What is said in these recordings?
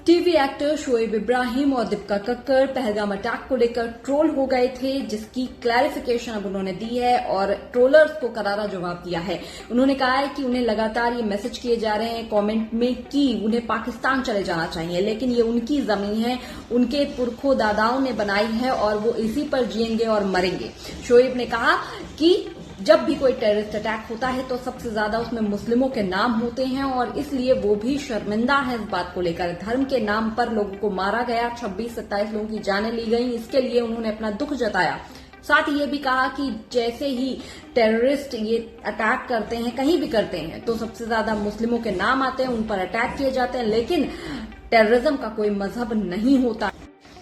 TV actor Shoaib Ibrahim और Deepika Kakkar Pahalgam attack को लेकर ट्रोल हो गए थे, जिसकी क्लैरिफिकेशन अब उन्होंने दी है और ट्रोलर्स को करारा जवाब दिया है। उन्होंने कहा है कि उन्हें लगातार ये मैसेज किए जा रहे हैं कमेंट में कि उन्हें पाकिस्तान चले जाना चाहिए, लेकिन ये उनकी जमीन है, उनके पुरखों दादाओं ने बनाई है और वो इसी पर जिएंगे और मरेंगे। शोएब ने कहा कि जब भी कोई टेररिस्ट अटैक होता है तो सबसे ज्यादा उसमें मुस्लिमों के नाम होते हैं और इसलिए वो भी शर्मिंदा है इस बात को लेकर। धर्म के नाम पर लोगों को मारा गया, 26-27 लोगों की जानें ली गई, इसके लिए उन्होंने अपना दुख जताया। साथ ही ये भी कहा कि जैसे ही टेररिस्ट ये अटैक करते हैं, कहीं भी करते हैं, तो सबसे ज्यादा मुस्लिमों के नाम आते हैं, उन पर अटैक किए जाते हैं, लेकिन टेररिज्म का कोई मजहब नहीं होता।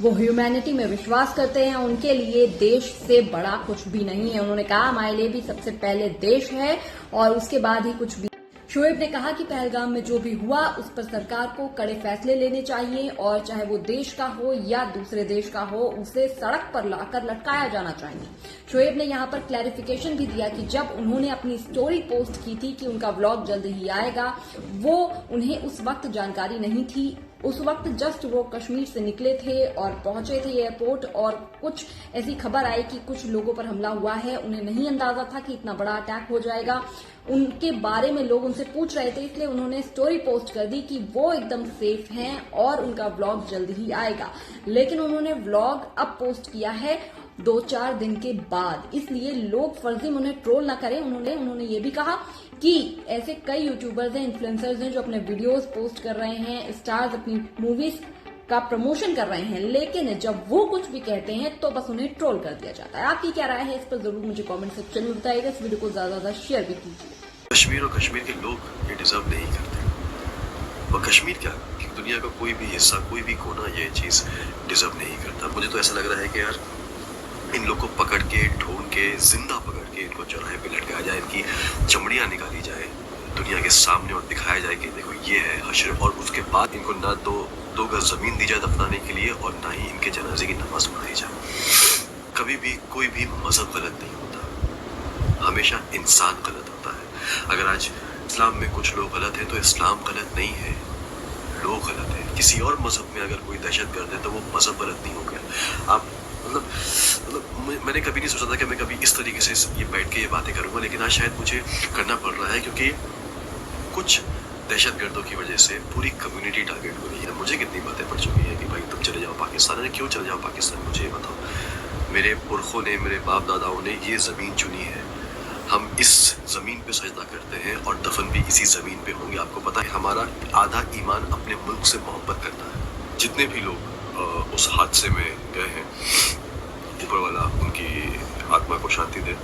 वो ह्यूमैनिटी में विश्वास करते हैं, उनके लिए देश से बड़ा कुछ भी नहीं है। उन्होंने कहा हमारे लिए भी सबसे पहले देश है और उसके बाद ही कुछ भी। शोएब ने कहा कि पहलगाम में जो भी हुआ उस पर सरकार को कड़े फैसले लेने चाहिए और चाहे वो देश का हो या दूसरे देश का हो, उसे सड़क पर लाकर लटकाया जाना चाहिए। शोएब ने यहाँ पर क्लैरिफिकेशन भी दिया कि जब उन्होंने अपनी स्टोरी पोस्ट की थी कि उनका व्लॉग जल्द ही आएगा, वो उन्हें उस वक्त जानकारी नहीं थी। उस वक्त जस्ट वो कश्मीर से निकले थे और पहुंचे थे एयरपोर्ट और कुछ ऐसी खबर आई कि कुछ लोगों पर हमला हुआ है। उन्हें नहीं अंदाजा था कि इतना बड़ा अटैक हो जाएगा। उनके बारे में लोग उनसे पूछ रहे थे, इसलिए उन्होंने स्टोरी पोस्ट कर दी कि वो एकदम सेफ हैं और उनका व्लॉग जल्द ही आएगा। लेकिन उन्होंने व्लॉग अब पोस्ट किया है 2-4 दिन के बाद, इसलिए लोग फर्जी उन्हें ट्रोल ना करें। उन्होंने ये भी कहा कि ऐसे कई यूट्यूबर्स हैं, इन्फ्लुएंसर्स हैं जो अपने वीडियोस पोस्ट कर रहे हैं, स्टार्स अपनी मूवीज का प्रमोशन कर रहे हैं, लेकिन जब वो कुछ भी कहते हैं तो बस उन्हें ट्रोल कर दिया जाता है। आपकी क्या राय है इस पर जरूर मुझे कमेंट सेक्शन में बताइएगा। इस वीडियो को ज्यादा से ज्यादा शेयर भी कीजिए। कश्मीर और कश्मीर के लोग ये डिजर्व नहीं करते, और कश्मीर क्या दुनिया का कोई भी हिस्सा, कोई भी कोना ये चीज डिजर्व नहीं करता। मुझे तो ऐसा लग रहा है कि यार इन लोग को पकड़ के, ढूंढ के, जिंदा पकड़ के इनको चौराहे पे लटकाया जाए, इनकी चमड़ियां निकाली जाए दुनिया के सामने और दिखाया जाए कि देखो ये है हश्र, और उसके बाद इनको ना दो गज जमीन दी जाए दफनाने के लिए और ना ही इनके जनाजे की नमाज पढ़ाई जाए। कभी भी कोई भी मजहब गलत नहीं होता, हमेशा इंसान गलत होता है। अगर आज इस्लाम में कुछ लोग गलत हैं तो इस्लाम गलत नहीं है, लोग गलत है। किसी और मजहब में अगर कोई दहशत गर्द है तो वो मजहब गलत नहीं हो गया। आप मैंने कभी नहीं सोचा था कि मैं कभी इस तरीके से ये बैठ के ये बातें करूंगा, लेकिन आज शायद मुझे करना पड़ रहा है क्योंकि कुछ दहशतगर्दों की वजह से पूरी कम्युनिटी टारगेट हो रही है। मुझे कितनी बातें पड़ चुकी हैं कि भाई तुम चले जाओ पाकिस्तान। अरे क्यों चले जाओ पाकिस्तान, मुझे ये बताओ। मेरे पुरखों ने, मेरे बाप दादाओं ने ये ज़मीन चुनी है, हम इस ज़मीन पे सजदा करते हैं और दफन भी इसी ज़मीन पे होंगे। आपको पता है हमारा आधा ईमान अपने मुल्क से मोहब्बत करता है। जितने भी लोग उस हादसे में गए हैं, ऊपर वाला उनकी आत्मा को शांति दे।